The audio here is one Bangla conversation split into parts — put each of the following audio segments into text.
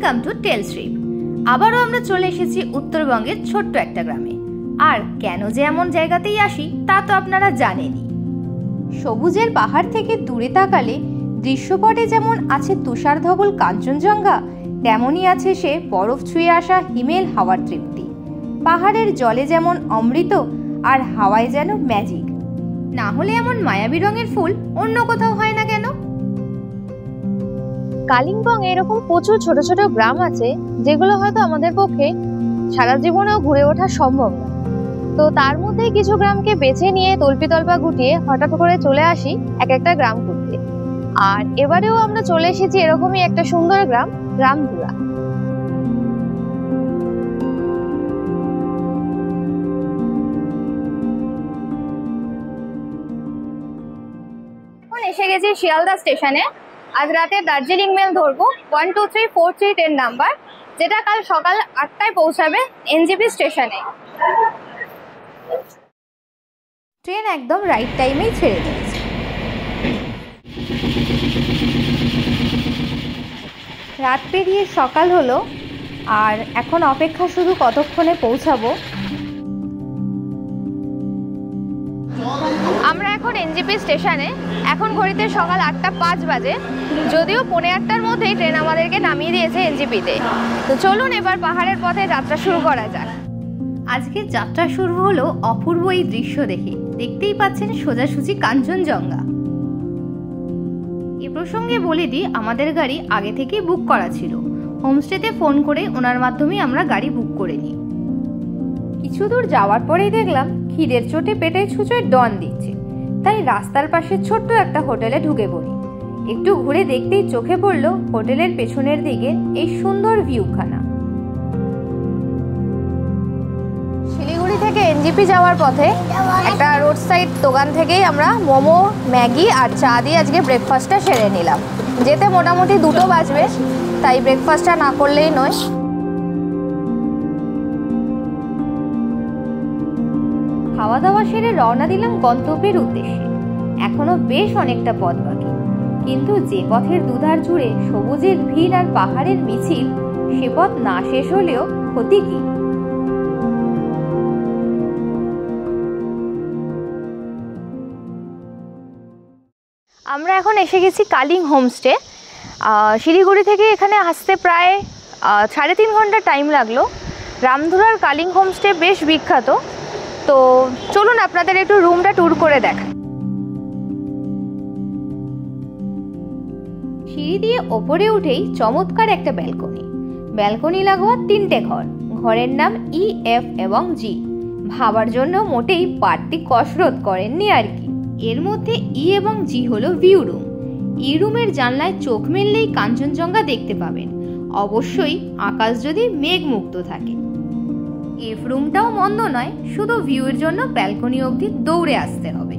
Welcome to tales trip. আবারও আমরা চলে এসেছি উত্তরবঙ্গের ছোট্ট একটা গ্রামে। আর কেন যে এমন জায়গাতেই আসি তা তো আপনারা জানেনই। সবুজের পাহাড় থেকে দূরে তাকালে দৃশ্যপটে যেমন আছে তুষার ধবল কাঞ্চনজঙ্ঘা, তেমনই আছে সে বরফ ছুঁয়ে আসা হিমেল হাওয়ার তৃপ্তি। পাহাড়ের জলে যেমন অমৃত আর হাওয়ায় যেন ম্যাজিক। না হলে এমন মায়াবী রঙের ফুল অন্য কোথাও হয় না কেন? কালিম্পংয়ে এরকম প্রচুর ছোট ছোট গ্রাম আছে যেগুলো হয়তো আমাদের পক্ষে সারা জীবনেও ঘুরে ওঠা সম্ভব না। তো তার মধ্যে কিছু গ্রামকে বেছে নিয়ে তল্পিতল্পা গুটিয়ে হঠাৎ করে চলে আসি এক একটা গ্রাম ঘুরতে। আর এবারেও আমরা চলে এসেছি এরকমই একটা সুন্দর গ্রাম, রামধুরা। এখন এসে গেছি শিয়ালদা স্টেশনে। আজ রাতে দার্জিলিং মেল ধরবো 12343 ট্রেন নাম্বার, যেটা কাল সকাল 8টায় পৌঁছাবে এনজেপি স্টেশনে। ট্রেন একদম রাইট টাইমেই ছেড়ে দিয়েছে। রাত পেরিয়ে সকাল হলো, আর এখন অপেক্ষা শুধু কতক্ষণে পৌঁছাবো। আমরা এখন এনজেপি স্টেশনে। এখন ঘড়িতে সকাল 8:05 বাজে, যদিও 8:45টার মধ্যেই ট্রেন আমাদেরকে নামিয়ে দিয়েছে এনজেপিতে। তো চলুন এবার পাহাড়ের পথে যাত্রা শুরু করা যাক। আজকে যাত্রা শুরু হলো অপূর্ব এই দৃশ্য দেখে। দেখতেই পাচ্ছেন সোজাসুজি কাঞ্চনজঙ্ঘা। এ প্রসঙ্গে বলে দিই, আমাদের গাড়ি আগে থেকেই বুক করা ছিল। হোমস্টেতে ফোন করে ওনার মাধ্যমেই আমরা গাড়ি বুক করে নিই। কিছু দূর যাওয়ার পরেই দেখলাম খিদের চোটে পেটে ছুঁচোয় ডন দিচ্ছে, তাই রাস্তার পাশে ছোট্ট একটা হোটেলে ঢুকে পড়ি। একটু ঘুরে দেখতেই চোখে পড়লো হোটেলের পেছনের দিকে এই সুন্দর ভিউখানা। শিলিগুড়ি থেকে এনজেপি যাওয়ার পথে একটা রোড সাইড দোকান থেকেই আমরা মোমো, ম্যাগি আর চা দিয়ে আজকে ব্রেকফাস্টটা সেরে নিলাম। যেতে মোটামুটি 2টো বাজবে, তাই ব্রেকফাস্টটা না করলেই নয়। খাওয়া দাওয়া সেরে রওনা দিলাম গন্তব্যের উদ্দেশ্যে। এখনো বেশ অনেকটা পথ বাকি, কিন্তু যে পথের দুধার জুড়ে সবুজের ভিড় আর পাহাড়ের মিছিল, সে পথ না শেষ হলেও ক্ষতি কি? আমরা এখন এসে গেছি কালিং হোমস্টে। শিলিগুড়ি থেকে এখানে আসতে প্রায় 3.5 ঘন্টা টাইম লাগলো। রামধুরার কালিং হোমস্টে বেশ বিখ্যাত। তো চলুন আপনাদের একটু রুমটা ট্যুর করে দেখাই। সিঁড়ি দিয়ে ওপরে উঠেই চমৎকার একটা ব্যালকনি লাগোয়া 3টে ঘর। ঘরের নাম ই, এফ এবং জি। ভাবার জন্য মোটেই বাড়তি কসরত করেননি আর কি। এর মধ্যে ই এবং জি হলো ভিউ রুম। ই রুমের জানলায় চোখ মেললেই কাঞ্চনজঙ্ঘা দেখতে পাবেন, অবশ্যই আকাশ যদি মেঘমুক্ত থাকে। এফ রুমটাও মন্দ নয়, শুধু ভিউয়ের জন্য ব্যালকনি অবধি দৌড়ে আসতে হবে।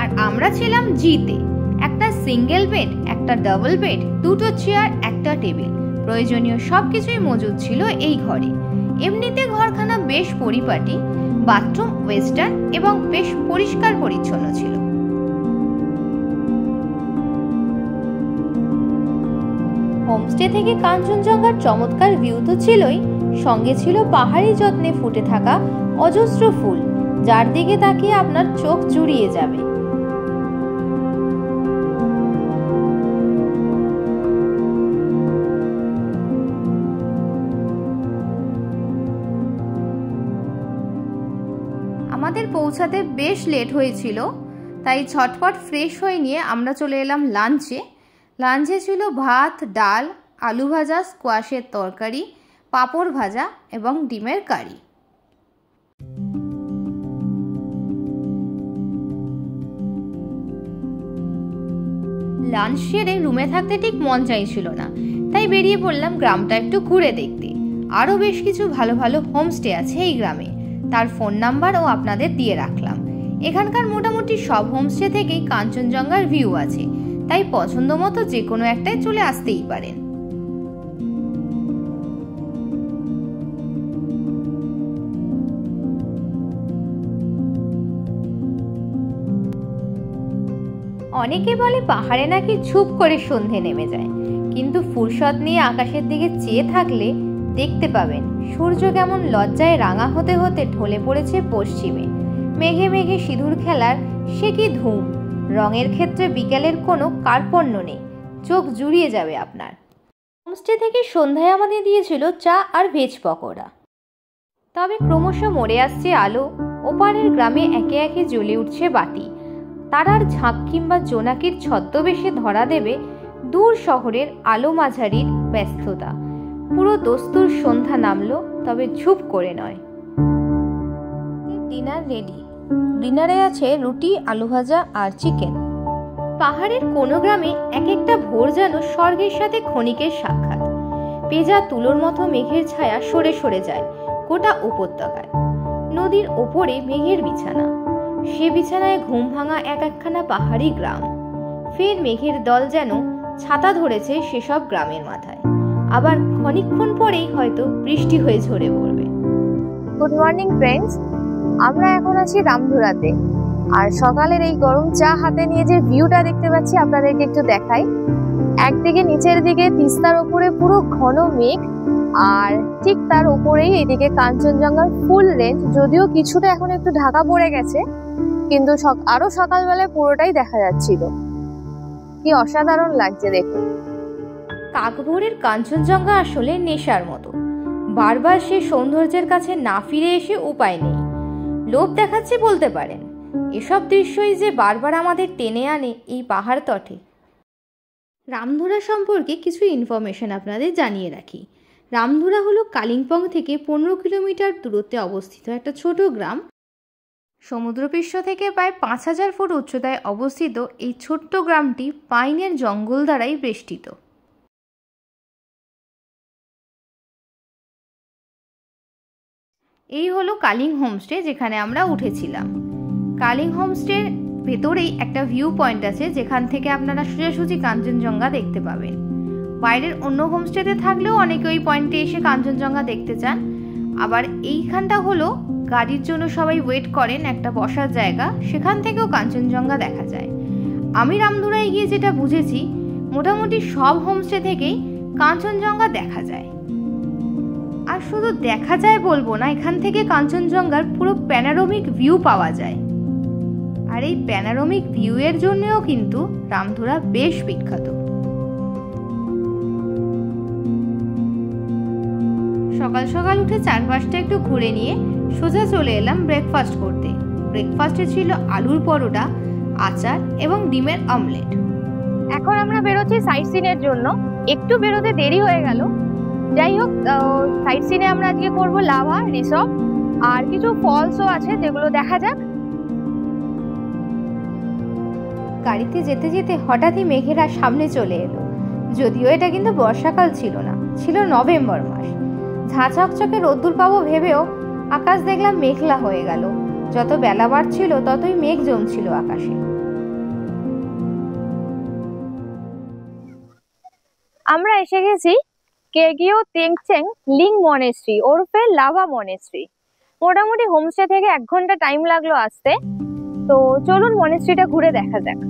আর আমরা ছিলাম জিতে। একটা সিঙ্গেল বেড, একটা ডাবল বেড, 2টো চেয়ার, একটা টেবিল, প্রয়োজনীয় সবকিছুই মজুদ ছিল এই ঘরে। এমনিতে ঘরখানা বেশ পরিপাটি, বাথরুম ওয়েস্টার্ন এবং বেশ পরিষ্কার পরিচ্ছন্ন ছিল। হোমস্টে থেকে কাঞ্চনজঙ্ঘার চমৎকার ভিউ তো ছিলই, সঙ্গে ছিল পাহাড়ি যত্নে ফুটে থাকা অজস্র ফুল, যার দিকে তাকিয়ে আপনার চোখ জুড়িয়ে যাবে। আমাদের পৌঁছাতে বেশ লেট হয়েছিল, তাই ঝটপট ফ্রেশ হয়ে নিয়ে আমরা চলে এলাম লাঞ্চে ছিল ভাত, ডাল, আলু ভাজা, স্কোয়াশের তরকারি, পাঁপড় ভাজা এবং ডিমের কারি। লাঞ্চ সেরে রুমে থাকতে ঠিক মন চাইছিল না, তাই বেরিয়ে পড়লাম গ্রামটা একটু ঘুরে দেখতে। আরও বেশ কিছু ভালো ভালো হোমস্টে আছে এই গ্রামে, তার ফোন নাম্বারও আপনাদের দিয়ে রাখলাম। এখানকার মোটামুটি সব হোমস্টে থেকেই কাঞ্চনজঙ্ঘার ভিউ আছে, তাই পছন্দ মতো যে কোনো একটাই চলে আসতেই পারেন। অনেকে বলে পাহাড়ে নাকি ঝুপ করে সন্ধে নেমে যায়, কিন্তু ফুরসত নিয়ে আকাশের দিকে চেয়ে থাকলে দেখতে পাবেন সূর্য কেমন লজ্জায় রাঙা হতে হতে ঢলে পড়েছে পশ্চিমে। মেঘে মেঘে সিঁদুর খেলার সে কি ধুম। রঙের ক্ষেত্রে বিকেলের কোনো কার্পণ্য নেই, চোখ জুড়িয়ে যাবে আপনার। হোমস্টে থেকে সন্ধ্যায় আমাদের দিয়েছিল চা আর ভেজ পকোড়া। তবে ক্রমশ মরে আসছে আলো, ওপারের গ্রামে একে একে জ্বলে উঠছে বাতি। তারার ঝাঁক কিংবা জোনাকির ছদ্মবেশে ধরা দেবে দূর শহরের আলো মাঝারির ব্যস্ততা। পুরো দস্তুর সন্ধ্যা নামলো, তবে ঝুপ করে নয়। Dinner ready. ডিনারে আছে রুটি, আলু ভাজা আর চিকেন। পাহাড়ের কোনো গ্রামে এক একটা ভোর যেন স্বর্গের সাথে ক্ষণিকের সাক্ষাৎ। পেঁজা তুলোর মতো মেঘের ছায়া সরে সরে যায় গোটা উপত্যকায়। নদীর ওপরে মেঘের বিছানা, সে বিছানায় ঘুম ভাঙা এক একখানা পাহাড়ি গ্রাম। ফের মেঘের দল যেন ছাতা ধরেছে সেসব গ্রামের মাথায়। আবার ক্ষণিকক্ষণ পরেই হয়তো বৃষ্টি হয়ে ঝরে পড়বে। গুড মর্নিং ফ্রেন্ডস, আমরা এখন আছি রামধুরাতে। আর সকালের এই গরম চা হাতে নিয়ে যে ভিউটা দেখতে পাচ্ছি আপনাদেরকে একটু দেখাই। একদিকে নিচের দিকে তিস্তার উপরে পুরো ঘন মেঘ, আর ঠিক তার উপরেই এদিকে কাঞ্চনজঙ্ঘার ফুল রেঞ্জ। যদিও কিছুটা এখন একটু ঢাকা পড়ে গেছে, কিন্তু আরো সকালবেলায় পুরোটাই দেখা যাচ্ছিল। কি অসাধারণ লাগছে দেখুন। কাকভোরের কাঞ্চনজঙ্ঘা আসলে নেশার মতো। বারবার সে সৌন্দর্যের কাছে না ফিরে এসে উপায় নেই। লোভ দেখাচ্ছে বলতে পারেন। এসব দৃশ্যই যে বারবার আমাদের টেনে আনে এই পাহাড় তটে। রামধুরা সম্পর্কে কিছু ইনফরমেশন আপনাদের জানিয়ে রাখি। রামধুরা হলো কালিম্পং থেকে 15 কিলোমিটার দূরত্বে অবস্থিত একটা ছোট গ্রাম। সমুদ্রপৃষ্ঠ থেকে প্রায় 5000 ফুট উচ্চতায় অবস্থিত এই ছোট্ট গ্রামটি পাইনের জঙ্গল দ্বারাই বেষ্টিত। এই হলো কালিং হোমস্টে, যেখানে আমরা উঠেছিলাম। কালিং হোমস্টের ভেতরেই একটা ভিউ পয়েন্ট আছে, যেখান থেকে আপনারা সোজাসুজি কাঞ্চনজঙ্ঘা দেখতে পাবেন। বাইরের অন্য হোমস্টেতে থাকলেও অনেকে ওই পয়েন্টে এসে কাঞ্চনজঙ্ঘা দেখতে চান। আবার এইখানটা হলো গাড়ির জন্য সবাই ওয়েট করেন, একটা বসার জায়গা, সেখান থেকেও কাঞ্চনজঙ্ঘা দেখা যায়। আমি রামধুরায় গিয়ে যেটা বুঝেছি, মোটামুটি সব হোমস্টে থেকেই কাঞ্চনজঙ্ঘা দেখা যায়। আর শুধু দেখা যায় বলবো না, এখান থেকে কাঞ্চনজঙ্ঘার পুরো প্যানোরামিক ভিউ পাওয়া যায়। আর এই প্যানোরামিক ভিউ এর জন্যও কিন্তু রামধুরা বেশ বিখ্যাত। সকাল সকাল উঠে চারপাশটা একটু ঘুরে নিয়ে সোজা চলে এলাম ব্রেকফাস্ট করতে। ব্রেকফাস্টে ছিল আলুর পরোটা, আচার এবং ডিমের অমলেট। এখন আমরা বেরোচ্ছি সাইট সিনের জন্য। একটু বেরোতে দেরি হয়ে গেল। যাই হোক, সাইট সিনে আমরা আজকে করব লাভা রিসর্ট, আর কিছু ফলসও আছে যেগুলো দেখা যাক। গাড়িতে যেতে যেতে হঠাৎই মেঘেরা সামনে চলে এলো। যদিও এটা কিন্তু বর্ষাকাল ছিল না, ছিল নভেম্বর মাস। ঝাঁ চকচকে রোদ্দুর পাবো ভেবেও আকাশ দেখলাম মেঘলা হয়ে গেল। যত বেলা বাড়ছিল ততই মেঘ জমছিল আকাশে। আমরা এসে গেছি কেগিও তেংচেং লিং মনেস্ট্রি ওরফে লাভা মনেস্ট্রি। মোটামুটি হোমস্টে থেকে 1 ঘন্টা টাইম লাগলো আসতে। তো চলুন মনেস্ট্রিটা ঘুরে দেখা যাক।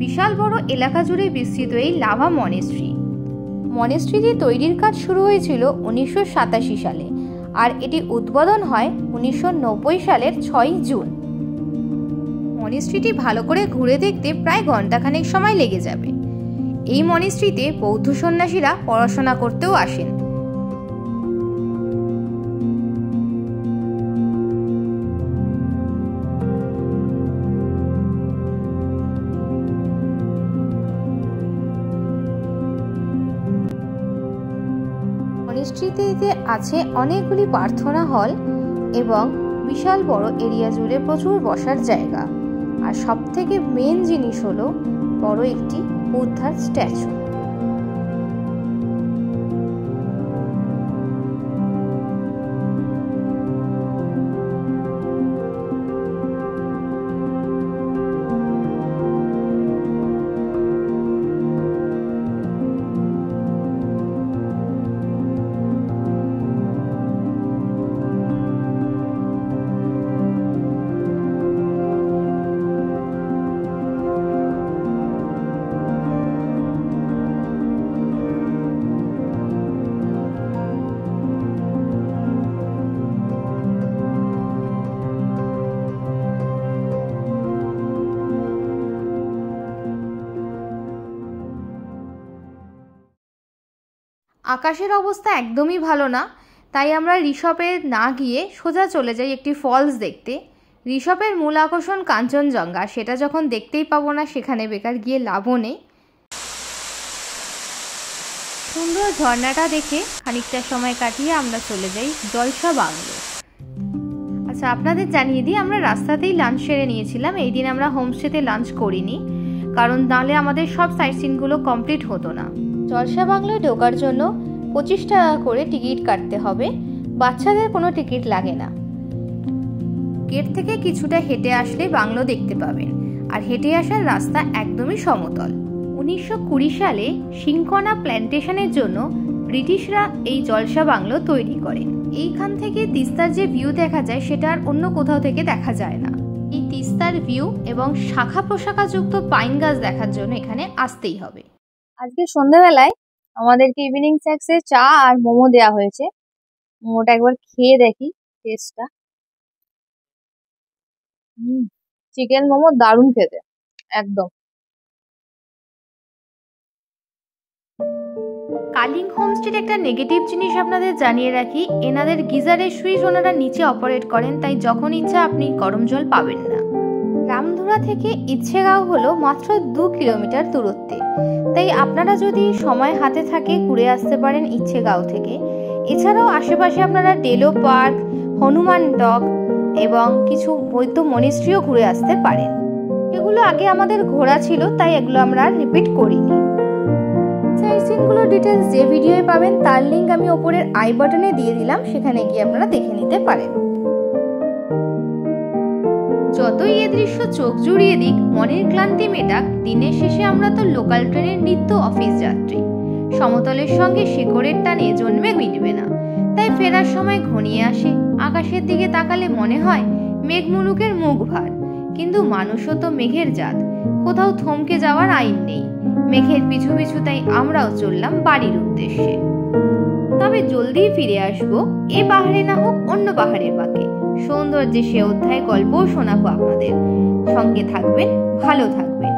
বিশাল বড় এলাকা জুড়ে বিস্তৃত এই লাভা মনেস্ট্রি। মনেস্ট্রিটি তৈরির কাজ শুরু হয়েছিল 1987 সালে, আর এটি উদ্বোধন হয় 1990 সালের 6 জুন। মনেস্ট্রিটি ভালো করে ঘুরে দেখতে প্রায় ঘন্টাখানেক সময় লেগে যাবে। এই মনেস্ট্রিতে বৌদ্ধ সন্ন্যাসীরা পড়াশোনা করতেও আসেন। মনেস্ট্রিতে আছে অনেকগুলি প্রার্থনা হল এবং বিশাল বড় এরিয়া জুড়ে প্রচুর বসার জায়গা। আর সব থেকে মেন জিনিস হলো বড় একটি বুদ্ধার স্ট্যাচু। আকাশের অবস্থা একদমই ভালো না, তাই আমরা ঋষভে না গিয়ে সোজা চলে যাই একটি ফলস দেখতে। ঋষভের মূল আকর্ষণ কাঞ্চনজঙ্ঘা, সেটা যখন দেখতেই পাবো না সেখানে বেকার গিয়ে লাভও নেই। সুন্দর ঝর্ণাটা দেখে খানিকটা সময় কাটিয়ে আমরা চলে যাই জলসা বাংলো। আচ্ছা, আপনাদের জানিয়ে দিই, আমরা রাস্তাতেই লাঞ্চ সেরে নিয়েছিলাম। এই দিন আমরা হোমস্টেতে লাঞ্চ করিনি, কারণ নাহলে আমাদের সব সাইট সিনগুলো কমপ্লিট হতো না। জলসা বাংলোয় ঢোকার জন্য 25 টাকা করে টিকিট কাটতে হবে, বাচ্চাদের কোনো টিকিট লাগে না। গেট থেকে কিছুটা হেঁটে আসলে বাংলো দেখতে পাবেন, আর হেঁটে আসার রাস্তা একদমই সমতল। 1920 সালে সিংকনা প্ল্যান্টেশনের জন্য ব্রিটিশরা এই জলসা বাংলো তৈরি করেন। এইখান থেকে তিস্তার যে ভিউ দেখা যায় সেটা আর অন্য কোথাও থেকে দেখা যায় না। এই তিস্তার ভিউ এবং শাখা প্রশাখাযুক্ত পাইন গাছ দেখার জন্য এখানে আসতেই হবে। আজকে সন্ধ্যাবেলায় আমাদেরকে ইভিনিং স্ন্যাক্সে চা আর মোমো দেওয়া হয়েছে। মোমোটা একবার খেয়ে দেখি টেস্টটা। চিকেন মোমো দারুণ খেতে, একদম। কালিং হোমস্টের একটা নেগেটিভ জিনিস আপনাদের জানিয়ে রাখি, এনাদের গিজারের সুইচ ওনারা নিচে অপারেট করেন, তাই যখন ইচ্ছা আপনি গরম জল পাবেন না। রামধুরা থেকে ইচ্ছেগাঁও হলো মাত্র 2 কিলোমিটার দূরত্বে, তাই আপনারা যদি সময় হাতে থাকে ঘুরে আসতে পারেন ইচ্ছেগাঁও থেকে। এছাড়াও আশেপাশে আপনারা ডেলো পার্ক, হনুমান টক এবং কিছু বৌদ্ধ মনিস্ট্রিও ঘুরে আসতে পারেন। এগুলো আগে আমাদের ঘোরা ছিল, তাই এগুলো আমরা রিপিট করিনি। সাইট সিনগুলোর ডিটেলস যে ভিডিওয়ে পাবেন তার লিঙ্ক আমি ওপরের আই বাটনে দিয়ে দিলাম, সেখানে গিয়ে আপনারা দেখে নিতে পারেন। যতই এ দৃশ্য চোখ জুড়িয়ে দিক, মনের ক্লান্তি মেটাক, দিনের শেষে আমরা তো লোকাল ট্রেনের নিত্য অফিস যাত্রী। সমতলের সঙ্গে শেকড়ের টানে জন্মে মিটবে না, তাই ফেরার সময় ঘনিয়ে আসে। আকাশের দিকে তাকালে মনে হয় মেঘ মুলুকের মুখ ভার, কিন্তু মানুষও তো মেঘের জাত, কোথাও থমকে যাওয়ার আইন নেই। মেঘের পিছু পিছু তাই আমরাও চললাম বাড়ির উদ্দেশ্যে। তবে জলদি ফিরে আসবো, এ পাহাড়ে না হোক অন্য পাহাড়ের বাঁকে। সৌন্দর্যে সে অধ্যায় গল্পও শোনাবো আপনাদের। সঙ্গে থাকবেন, ভালো থাকবেন।